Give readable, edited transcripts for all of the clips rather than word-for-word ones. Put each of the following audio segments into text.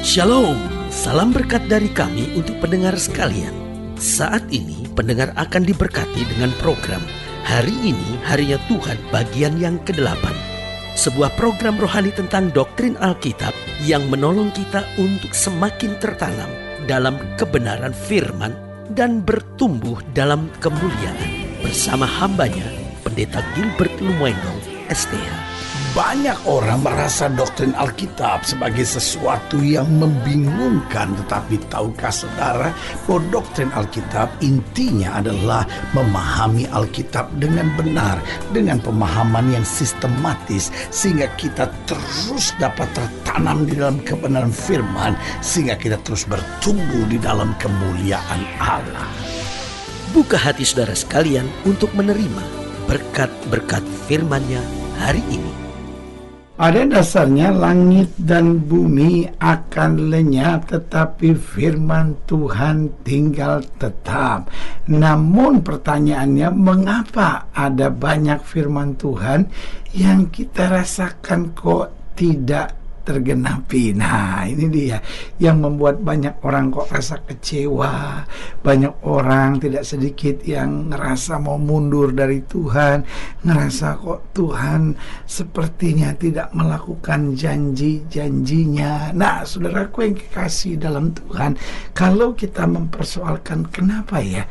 Shalom, salam berkat dari kami untuk pendengar sekalian. Saat ini pendengar akan diberkati dengan program Hari Ini Harinya Tuhan bagian yang ke-8. Sebuah program rohani tentang doktrin Alkitab yang menolong kita untuk semakin tertanam dalam kebenaran firman dan bertumbuh dalam kemuliaan. Bersama hambanya, Pendeta Gilbert Lumendo, STH. Banyak orang merasa doktrin Alkitab sebagai sesuatu yang membingungkan. Tetapi tahukah saudara bahwa doktrin Alkitab intinya adalah memahami Alkitab dengan benar, dengan pemahaman yang sistematis, sehingga kita terus dapat tertanam di dalam kebenaran firman, sehingga kita terus bertumbuh di dalam kemuliaan Allah. Buka hati saudara sekalian untuk menerima berkat-berkat firman-Nya hari ini. Pada dasarnya langit dan bumi akan lenyap, tetapi firman Tuhan tinggal tetap. Namun pertanyaannya, mengapa ada banyak firman Tuhan yang kita rasakan kok tidak tergenapi? Nah, ini dia yang membuat banyak orang kok rasa kecewa. Banyak orang, tidak sedikit, yang ngerasa mau mundur dari Tuhan, ngerasa kok Tuhan sepertinya tidak melakukan janji-janjinya. Nah, saudaraku yang kekasih dalam Tuhan, kalau kita mempersoalkan kenapa ya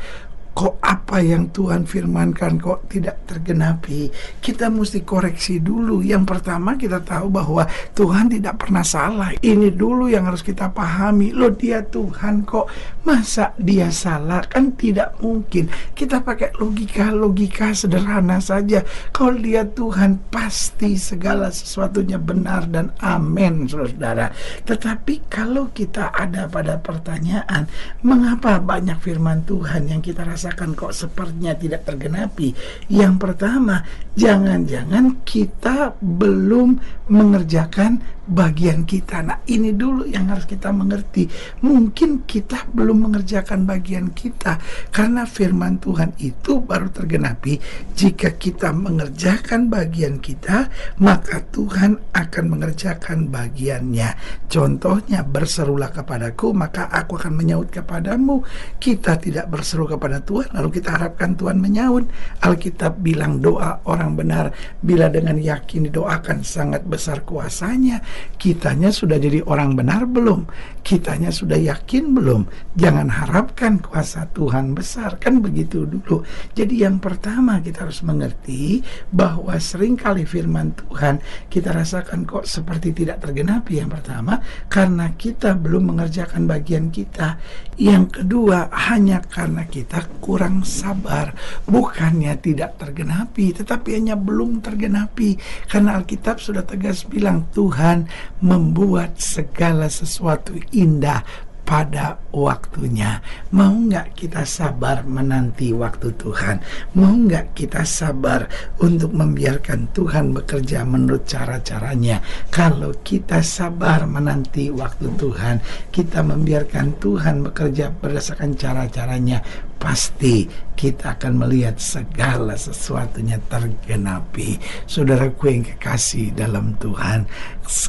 kok apa yang Tuhan firmankan kok tidak tergenapi, kita mesti koreksi dulu. Yang pertama, kita tahu bahwa Tuhan tidak pernah salah. Ini dulu yang harus kita pahami. Loh, dia Tuhan kok, masa dia salah? Kan tidak mungkin. Kita pakai logika sederhana saja. Kalau dia Tuhan, pasti segala sesuatunya benar dan amin, saudara. Tetapi kalau kita ada pada pertanyaan, mengapa banyak firman Tuhan yang kita rasa kok sepertinya tidak tergenapi? Yang pertama, jangan-jangan kita belum mengerjakan bagian kita. Nah, ini dulu yang harus kita mengerti. Mungkin kita belum mengerjakan bagian kita, karena firman Tuhan itu baru tergenapi jika kita mengerjakan bagian kita, maka Tuhan akan mengerjakan bagiannya. Contohnya, berserulah kepadaku, maka aku akan menyaut kepadamu. Kita tidak berseru kepada Tuhan lalu kita harapkan Tuhan menyaut. Alkitab bilang doa orang benar bila dengan yakin didoakan sangat besar kuasanya. Kitanya sudah jadi orang benar belum? Kitanya sudah yakin belum? Jangan harapkan kuasa Tuhan besar, kan begitu dulu. Jadi yang pertama, kita harus mengerti bahwa seringkali firman Tuhan kita rasakan kok seperti tidak tergenapi. Yang pertama, karena kita belum mengerjakan bagian kita. Yang kedua, hanya karena kita kurang sabar. Bukannya tidak tergenapi, tetapi hanya belum tergenapi. Karena Alkitab sudah tegas bilang, Tuhan membuat segala sesuatu indah pada waktunya. Mau nggak kita sabar menanti waktu Tuhan? Mau nggak kita sabar untuk membiarkan Tuhan bekerja menurut cara-caranya? Kalau kita sabar menanti waktu Tuhan, kita membiarkan Tuhan bekerja berdasarkan cara-caranya, pasti kita akan melihat segala sesuatunya tergenapi. Saudaraku yang kekasih dalam Tuhan,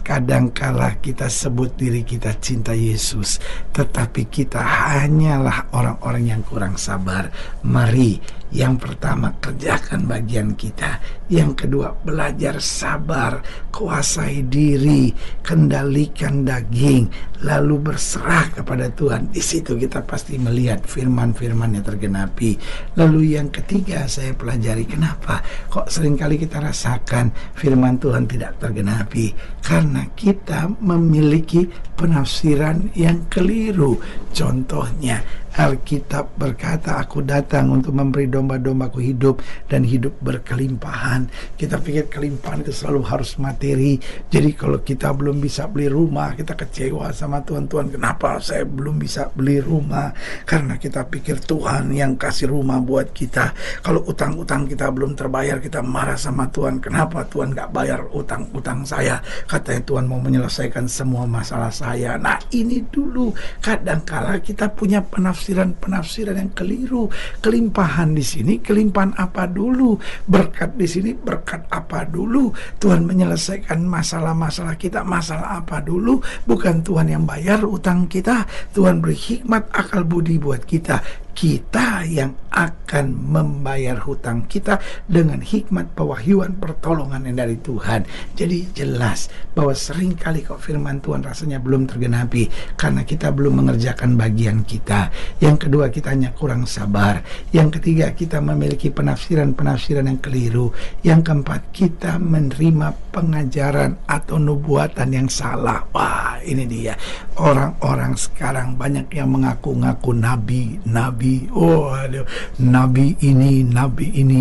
kadangkala kita sebut diri kita cinta Yesus, tetapi kita hanyalah orang-orang yang kurang sabar. Mari, yang pertama, kerjakan bagian kita. Yang kedua, belajar sabar, kuasai diri, kendalikan daging, lalu berserah kepada Tuhan. Di situ kita pasti melihat firman-firman yang tergenapi. Lalu yang ketiga, saya pelajari kenapa kok seringkali kita rasakan firman Tuhan tidak tergenapi. Karena kita memiliki penafsiran yang keliru. Contohnya, Alkitab berkata, aku datang untuk memberi domba-dombaku hidup dan hidup berkelimpahan. Kita pikir kelimpahan itu selalu harus materi. Jadi kalau kita belum bisa beli rumah, kita kecewa sama Tuhan. Tuhan, kenapa saya belum bisa beli rumah? Karena kita pikir Tuhan yang kasih rumah buat kita. Kalau utang-utang kita belum terbayar, kita marah sama Tuhan. Kenapa Tuhan gak bayar utang-utang saya? Katanya Tuhan mau menyelesaikan semua masalah saya. Nah, ini dulu kadangkala kita punya penafsiran penafsiran yang keliru. Kelimpahan di sini, kelimpahan apa dulu? Berkat di sini, berkat apa dulu? Tuhan menyelesaikan masalah-masalah kita, masalah apa dulu? Bukan Tuhan yang bayar utang kita. Tuhan beri hikmat, akal budi buat kita. Kita yang akan membayar hutang kita dengan hikmat pewahyuan pertolongan yang dari Tuhan. Jadi jelas bahwa seringkali kok firman Tuhan rasanya belum tergenapi karena kita belum mengerjakan bagian kita. Yang kedua, kita hanya kurang sabar. Yang ketiga, kita memiliki penafsiran-penafsiran yang keliru. Yang keempat, kita menerima pengajaran atau nubuatan yang salah. Wah, ini dia. Orang-orang sekarang banyak yang mengaku-ngaku nabi. Oh, aduh, nabi ini,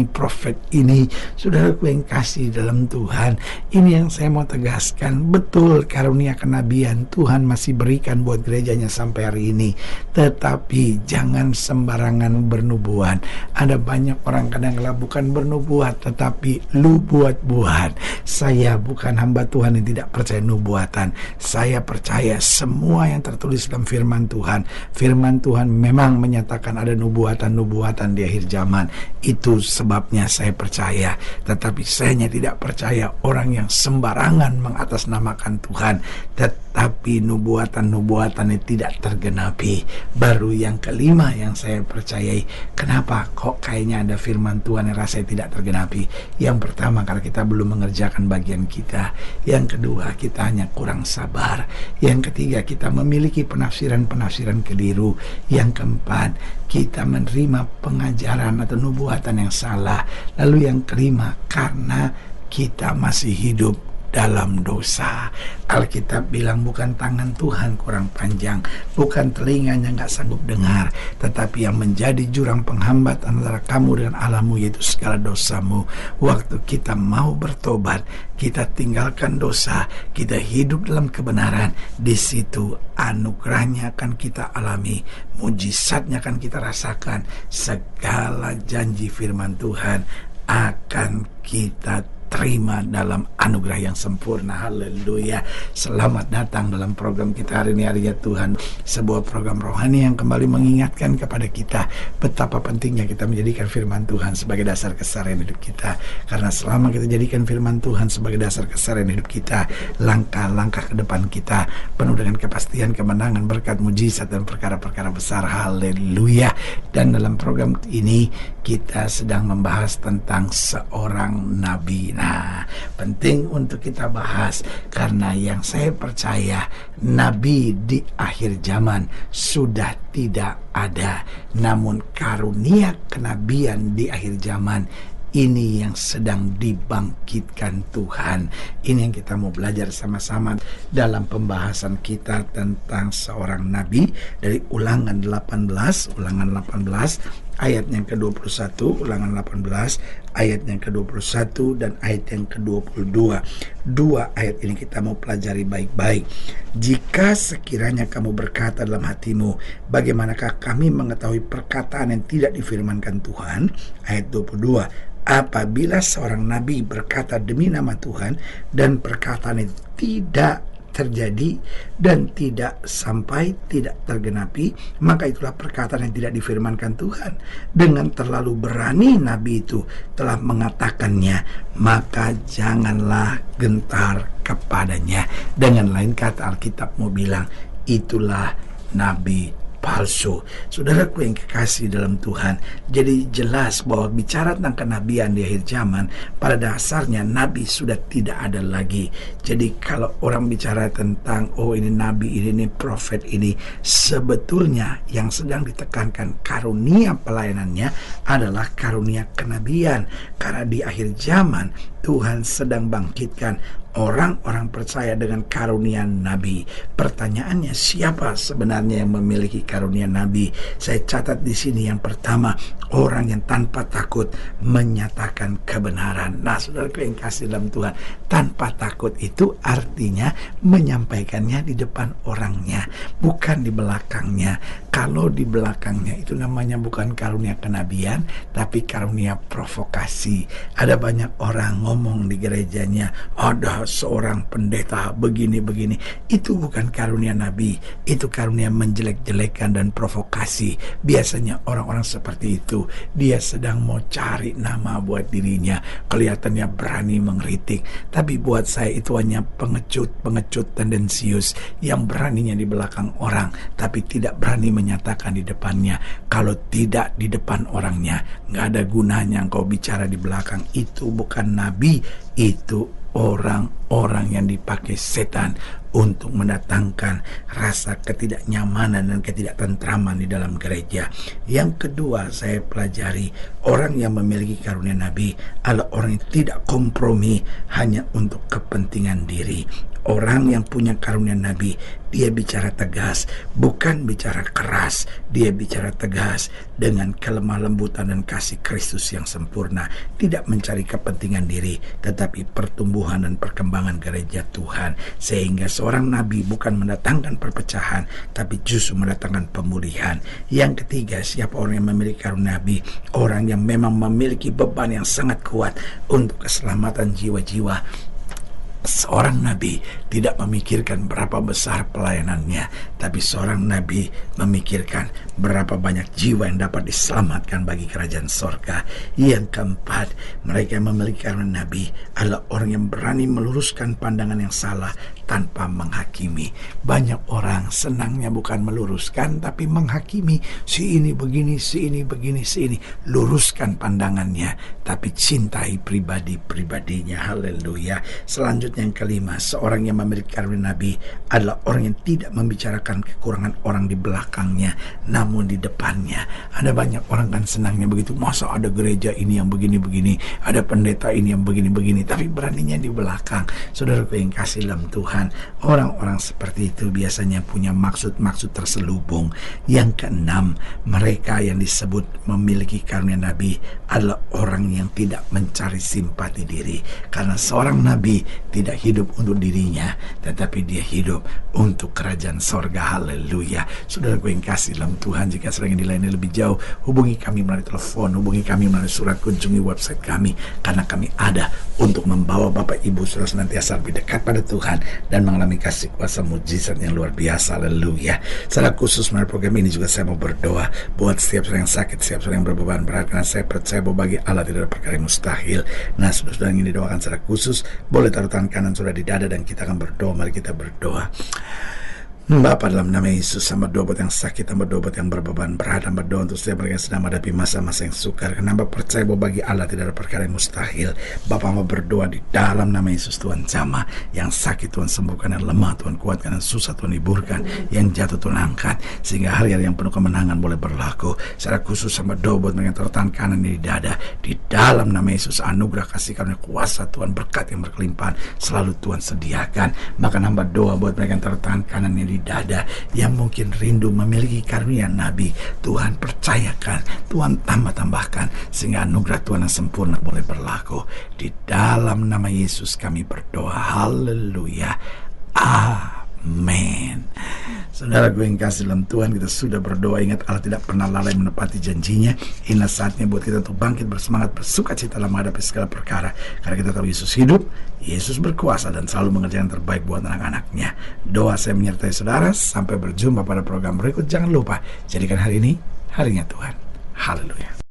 profet ini. Saudaraku yang kasih dalam Tuhan, ini yang saya mau tegaskan. Betul, karunia kenabian Tuhan masih berikan buat gerejanya sampai hari ini. Tetapi jangan sembarangan bernubuat. Ada banyak orang kadang-kadang bukan bernubuat, tetapi lu buat-buat. Saya bukan hamba Tuhan yang tidak percaya nubuatan. Saya percaya semua yang tertulis dalam firman Tuhan. Firman Tuhan memang menyatakan ada nubuatan-nubuatan di akhir zaman. Itu sebabnya saya percaya. Tetapi saya hanya tidak percaya orang yang sembarangan mengatasnamakan Tuhan, tetapi nubuatan-nubuatan yang tidak tergenapi. Baru yang kelima yang saya percayai. Kenapa kok kayaknya ada firman Tuhan yang rasanya tidak tergenapi? Yang pertama, karena kita belum mengerjakan bagian kita. Yang kedua, kita hanya kurang sabar. Yang ketiga, kita memiliki penafsiran-penafsiran keliru. Yang keempat, kita menerima pengajaran atau nubuatan yang salah. Lalu yang kelima, karena kita masih hidup dalam dosa. Alkitab bilang bukan tangan Tuhan kurang panjang, bukan telinganya gak sanggup dengar, tetapi yang menjadi jurang penghambat antara kamu dengan Allahmu yaitu segala dosamu. Waktu kita mau bertobat, kita tinggalkan dosa, kita hidup dalam kebenaran, di situ anugerahnya akan kita alami, mujizatnya akan kita rasakan, segala janji firman Tuhan akan kita terima dalam anugerah yang sempurna. Haleluya. Selamat datang dalam program kita hari ini, Hari Tuhan. Sebuah program rohani yang kembali mengingatkan kepada kita betapa pentingnya kita menjadikan firman Tuhan sebagai dasar keseharian hidup kita. Karena selama kita jadikan firman Tuhan sebagai dasar keseharian hidup kita, langkah-langkah ke depan kita penuh dengan kepastian, kemenangan, berkat, mujizat, dan perkara-perkara besar. Haleluya. Dan dalam program ini kita sedang membahas tentang seorang nabi. Nah, penting untuk kita bahas karena yang saya percaya, nabi di akhir zaman sudah tidak ada. Namun karunia kenabian di akhir zaman ini yang sedang dibangkitkan Tuhan. Ini yang kita mau belajar sama-sama dalam pembahasan kita tentang seorang nabi dari Ulangan 18 ayat yang ke-21, Ulangan 18 ayat yang ke-21 dan ayat yang ke-22. Dua ayat ini kita mau pelajari baik-baik. Jika sekiranya kamu berkata dalam hatimu, bagaimanakah kami mengetahui perkataan yang tidak difirmankan Tuhan? Ayat 22. Apabila seorang nabi berkata demi nama Tuhan dan perkataan itu tidak terjadi dan tidak sampai, tidak tergenapi, maka itulah perkataan yang tidak difirmankan Tuhan. Dengan terlalu berani nabi itu telah mengatakannya, maka janganlah gentar kepadanya. Dengan lain kata, Alkitab mau bilang itulah nabi palsu. Saudaraku yang kekasih dalam Tuhan, jadi jelas bahwa bicara tentang kenabian di akhir zaman, pada dasarnya nabi sudah tidak ada lagi. Jadi kalau orang bicara tentang ini nabi, ini profet, ini sebetulnya yang sedang ditekankan karunia pelayanannya adalah karunia kenabian. Karena di akhir zaman Tuhan sedang bangkitkan orang-orang percaya dengan karunia nabi. Pertanyaannya, siapa sebenarnya yang memiliki karunia nabi? Saya catat di sini yang pertama, orang yang tanpa takut menyatakan kebenaran. Nah, saudaraku yang kasih dalam Tuhan, tanpa takut itu artinya menyampaikannya di depan orangnya, bukan di belakangnya. Kalau di belakangnya itu namanya bukan karunia kenabian, tapi karunia provokasi. Ada banyak orang ngomong di gerejanya, ada seorang pendeta begini-begini. Itu bukan karunia nabi, itu karunia menjelek-jelekan dan provokasi. Biasanya orang-orang seperti itu, dia sedang mau cari nama buat dirinya. Kelihatannya berani mengkritik, tapi buat saya itu hanya pengecut tendensius yang beraninya di belakang orang, tapi tidak berani menyatakan di depannya. Kalau tidak di depan orangnya, nggak ada gunanya engkau bicara di belakang. Itu bukan nabi, itu orang-orang yang dipakai setan untuk mendatangkan rasa ketidaknyamanan dan ketidaktentraman di dalam gereja. Yang kedua, saya pelajari orang yang memiliki karunia nabi adalah orang yang tidak kompromi hanya untuk kepentingan diri. Orang yang punya karunia nabi, dia bicara tegas, bukan bicara keras. Dia bicara tegas dengan kelemah lembutan dan kasih Kristus yang sempurna. Tidak mencari kepentingan diri, tetapi pertumbuhan dan perkembangan gereja Tuhan. Sehingga seorang nabi bukan mendatangkan perpecahan, tapi justru mendatangkan pemulihan. Yang ketiga, siapa orang yang memiliki karunia nabi? Orang yang memang memiliki beban yang sangat kuat untuk keselamatan jiwa-jiwa. Seorang nabi tidak memikirkan berapa besar pelayanannya, tapi seorang nabi memikirkan berapa banyak jiwa yang dapat diselamatkan bagi kerajaan sorga. Yang keempat, mereka yang memiliki karunia nabi adalah orang yang berani meluruskan pandangan yang salah tanpa menghakimi. Banyak orang senangnya bukan meluruskan, tapi menghakimi. Si ini begini, si ini begini, si ini. Luruskan pandangannya, tapi cintai pribadinya. Haleluya. Selanjutnya yang kelima, seorang yang memiliki karunia nabi adalah orang yang tidak membicarakan kekurangan orang di belakangnya, namun di depannya. Ada banyak orang kan senangnya begitu, masa ada gereja ini yang begini-begini, ada pendeta ini yang begini-begini, tapi beraninya di belakang. Saudaraku yang kasih dalam Tuhan, orang-orang seperti itu biasanya punya maksud-maksud terselubung. Yang keenam, mereka yang disebut memiliki karunia nabi adalah orang yang tidak mencari simpati diri, karena seorang nabi tidak hidup untuk dirinya, tetapi dia hidup untuk kerajaan sorga. Haleluya. Saudara gue yang kasih dalam Tuhan, jika sedang dilayani lebih jauh, hubungi kami melalui telepon, hubungi kami melalui surat, kunjungi website kami, karena kami ada untuk membawa Bapak Ibu Saudara senantiasa lebih dekat pada Tuhan dan mengalami kasih kuasa mujizat yang luar biasa. Haleluya. Secara khusus melalui program ini juga saya mau berdoa buat setiap orang yang sakit, setiap orang yang berbeban berat, karena saya percaya bahwa bagi Allah tidak ada perkara yang mustahil. Nah, saudara yang ingin didoakan secara khusus, boleh taruh tangan kanan sudah di dada dan kita akan berdoa. Mari kita berdoa. Bapa, dalam nama Yesus, hamba doa buat yang sakit, hamba doa buat yang berbeban berat, hamba doa untuk setiap mereka yang sedang menghadapi masa-masa yang sukar, karena hamba percaya bahwa bagi Allah tidak ada perkara yang mustahil. Bapa, hamba berdoa di dalam nama Yesus, Tuhan jamah yang sakit Tuhan sembuhkan, yang lemah Tuhan kuatkan, yang susah Tuhan hiburkan, yang jatuh Tuhan angkat, sehingga hari-hari yang penuh kemenangan boleh berlaku. Secara khusus hamba doa buat mereka yang taruh tangan kanan di dada, di dalam nama Yesus, anugerah kasih karunia kuasa Tuhan, berkat yang berkelimpahan selalu Tuhan sediakan. Bahkan hamba doa buat mereka yang taruh tangan kanan di dada, yang mungkin rindu memiliki karunia nabi, Tuhan percayakan, Tuhan tambahkan, sehingga anugerah Tuhan yang sempurna boleh berlaku. Di dalam nama Yesus kami berdoa. Haleluya. Amin. Saudara gue yang kasih dalam Tuhan, kita sudah berdoa. Ingat, Allah tidak pernah lalai menepati janjinya. Inilah saatnya buat kita untuk bangkit, bersemangat, bersuka cita dalam menghadapi segala perkara, karena kita tahu Yesus hidup, Yesus berkuasa, dan selalu mengerjakan yang terbaik buat anak-anaknya. Doa saya menyertai saudara. Sampai berjumpa pada program berikut. Jangan lupa, jadikan hari ini harinya Tuhan. Haleluya.